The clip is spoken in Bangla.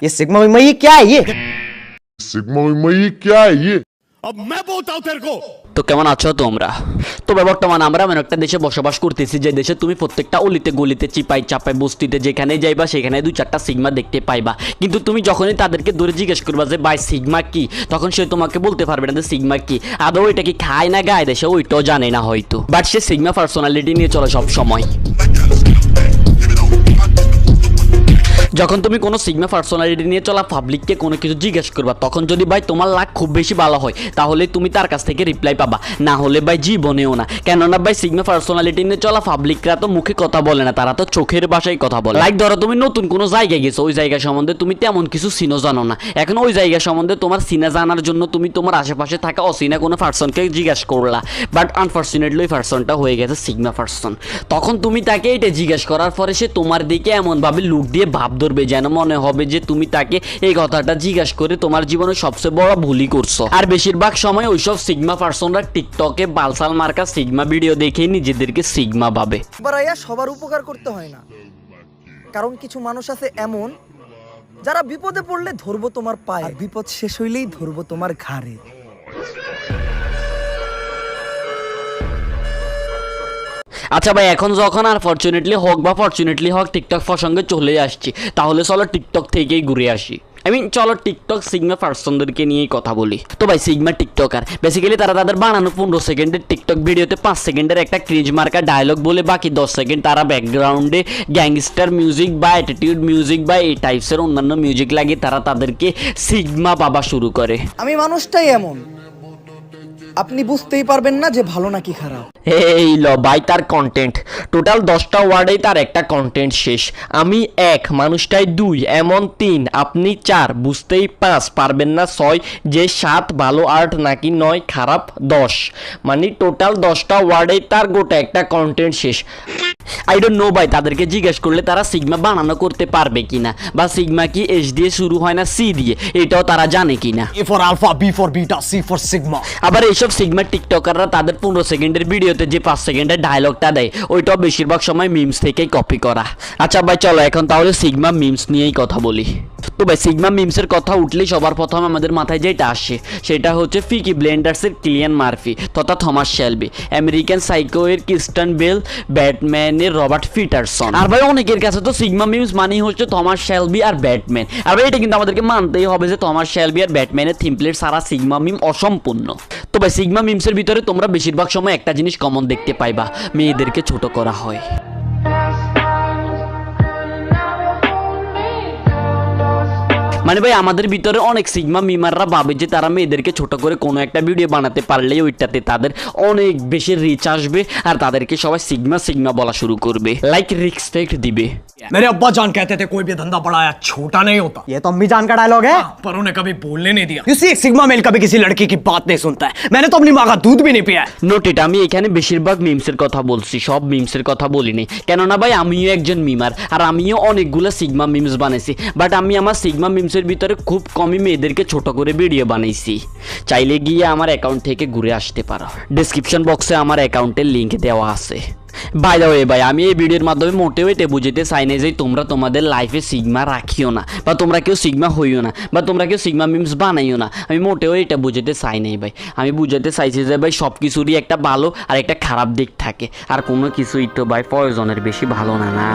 ये सिग्मा विग्मा ये क्या है ये सिग्मा विग्मा ये क्या है ये अब मैं बोलता हूं तेरे को। তো কেমন আছো তোমরা? তবে বর্তমানে আমরা এমন একটা দেশে বসবাস করতেছি যে দেশে তুমি প্রত্যেকটা অলিতে গলিতে চিপাই চাপাই বস্তিতে যেখানে যাইবা সেখানে দুই চারটা সিগমা দেখতে পাইবা, কিন্তু তুমি যখনই তাদেরকে ধরে জিজ্ঞেস করবা যে ভাই সিগমা কি, তখন সে তোমাকে বলতে পারবে না যে সিগমা কি। আদৌ এটা কি খায় না গায়ে দেশে ওইটাও জানে না হয়তো, বাট সে সিগমা পার্সোনালিটি নিয়ে চলে সব সময়। যখন তুমি কোনো সিগমা পার্সোনালিটি নিয়ে চলা পাবলিককে কোনো কিছু জিজ্ঞেস করবা, তখন যদি ভাই তোমার লাক খুব বেশি ভালো হয় তাহলে তুমি তার কাছ থেকে রিপ্লাই পাবা, না হলে ভাই জীবনেও না। কেননা ভাই সিগমা পার্সোনালিটি নিয়ে চলা পাবলিকরা তো মুখে কথা বলে না, তারা তো চোখের ভাষায় কথা বলে। লাইক ধরো তুমি নতুন কোনো জায়গায় গেছো, ওই জায়গা সম্বন্ধে তুমি তেমন কিছু চিনো জানো না, এখন ওই জায়গা সম্বন্ধে তোমার চিনা জানার জন্য তুমি তোমার আশেপাশে থাকা অচিনা কোনো পার্সনকে জিজ্ঞাসা করলা, বাট আনফর্চুনেটলি ওই পার্সনটা হয়ে গেছে সিগমা পার্সন। তখন তুমি তাকে এটা জিজ্ঞাসা করার পরে সে তোমার দিকে এমনভাবে লুক দিয়ে ভাব ধরবে যেন মনে হবে যে তুমি তাকে এই কথাটা জিজ্ঞাসা করে তোমার জীবনে সবচেয়ে বড় ভুলই করছো। আর বেশিরভাগ সময় ওইসব সিগমা পার্সনরা টিকটকে বালসাল মার্কা সিগমা ভিডিও দেখে নিজেদেরকে সিগমা ভাবে। বারাইয়া সবার উপকার করতে হয় না, কারণ কিছু মানুষ আছে এমন যারা বিপদে পড়লে ধরবো তোমার পায়ে, বিপদ শেষ হইলেই ধরবো তোমার ঘাড়ে। আচ্ছা ভাই, এখন যখন আর ফরচুনেটলি হোক বা ফরচুনেটলি হোক টিকটক প্রসঙ্গে চলে আসছি, তাহলে চলো টিকটক থেকেই ঘুরে আসি। চলো টিকটক সিগমা পার্সনদেরকে নিয়েই কথা বলি। তো ভাই সিগমা টিকটকার বেসিক্যালি তারা তাদের বানানো 15 সেকেন্ডের টিকটক ভিডিওতে 5 সেকেন্ডের একটা ক্রিঞ্জ মার্কা ডায়লগ বলে বাকি 10 সেকেন্ড তারা ব্যাকগ্রাউন্ডে গ্যাংস্টার মিউজিক বা অ্যাটিটিউড মিউজিক বা এই টাইপসের অন্যান্য মিউজিক লাগিয়ে তারা তাদেরকে সিগমা পাবা শুরু করে। আমি মানুষটাই এমন, আপনি বুঝতেই পারবেন না যে ভালো নাকি খারাপ। এই ল ভাই তার কন্টেন্ট টোটাল 10টা ওয়ার্ডেই তার একটা কন্টেন্ট শেষ। আমি 1, মানুষটাই 2, এমন 3, আপনি 4, বুঝতেই 5, পারবেন না 6, যে 7, ভালো আর্ট নাকি 9, খারাপ 10। মানে টোটাল 10টা ওয়ার্ডেই তার গোটা একটা কন্টেন্ট শেষ। আই ডোন্ট নো ভাই তাদেরকে জিজ্ঞেস করলে তারা সিগমা বানানো করতে পারবে কিনা, বা সিগমা কি এস দিয়ে শুরু হয় না সি দিয়ে, এটাও তারা জানে কিনা। A for alpha, B for beta, C for sigma। আবার এইসব সিগমা টিকটকাররা তাদের 15 সেকেন্ডের ভিডিওতে যে 5 সেকেন্ডের ডায়লগটা দেয় ওইটাও বেশিরভাগ সময় মিমস থেকেই কপি করা। আচ্ছা ভাই চলো এখন তাহলে সিগমা মিমস নিয়েই কথা বলি। তো ভাই সিগমা মিমসের কথা উঠলেই সবার প্রথম আমাদের মাথায় যেটা আসে সেটা হচ্ছে পিকি ব্লাইন্ডার্সের কিলিয়ান মার্ফি তথা থমাস শেলবি, আমেরিকান সাইকো এর ক্রিস্টিয়ান বেল, ব্যাটম্যানের রবার্ট পিটারসন। আর ভাই অনেকের কাছে তো সিগমা মিমস মানেই হচ্ছে থমাস শেলবি আর ব্যাটম্যান। আর ভাই এটা কিন্তু আমাদেরকে মানতেই হবে যে থমাস শেলবি আর ব্যাটম্যানের থিমপ্লেট সারা সিগমা মিম অসম্পূর্ণ। তো ভাই সিগমা মিমসের ভিতরে তোমরা বেশিরভাগ সময় একটা জিনিস কমন দেখতে পাইবা, মেয়েদেরকে ছোট করা হয়। মানে ভাই আমাদের ভিতরে অনেক সিগমা মিমাররা ভাবে যে তারা মেয়েদেরকে ছোট করে কোনো একটা ভিডিও বানাতে পারলেই ওইটাতে তাদের অনেক বেশি রিচ আসবে আর তাদেরকে সবাই সিগমা সিগমা বলা শুরু করবে, লাইক রেসপেক্ট দিবে। मेरे अब्बा जान कहते थे कोई भी धंधा बड़ा या छोटा नहीं होता, ये तो अम्मी जान का डायलॉग है। पर उन्हें कभी बोलने नहीं दिया। You see, एक सिग्मा मेल कभी किसी लड़की की बात नहीं सुनता है। मैंने तो अपनी माँ का दूध भी नहीं पिया है। নোটেড, আমি এখানে বেশিরভাগ মিমসের কথা বলছি, সব মিমসের কথা বলিনি, কেননা ভাই আমিও একজন মিমার আর আমিও অনেকগুলো সিগমা মিমস বানাইছি, বাট আমি আমার সিগমা মিমসের ভিতরে খুব কমই মেয়েদেরকে ছোট করে ভিডিও বানাইছি। চাইলে গিয়ে আমার অ্যাকাউন্ট থেকে ঘুরে আসতে পারো, ডেসক্রিপশন বক্সে আমার অ্যাকাউন্টের লিঙ্ক দেওয়া আছে। বাই দ্য ওয়ে ভাই আমি এই ভিডিওর মাধ্যমে মোটেও এটা বুঝতে চাই না যে তোমরা তোমাদের লাইফে সিগমা রাখিও না, বা তোমরা কেউ সিগমা হইও না, বা তোমরা কেউ সিগমা মিমস বানাইও না। আমি মোটেও এটা বুঝতে চাই নাই ভাই, আমি বুঝাতে চাইছি যে ভাই সব কিছুরই একটা ভালো আর একটা খারাপ দিক থাকে, আর কোনো কিছুই তো ভাই প্রয়োজনের বেশি ভালো না।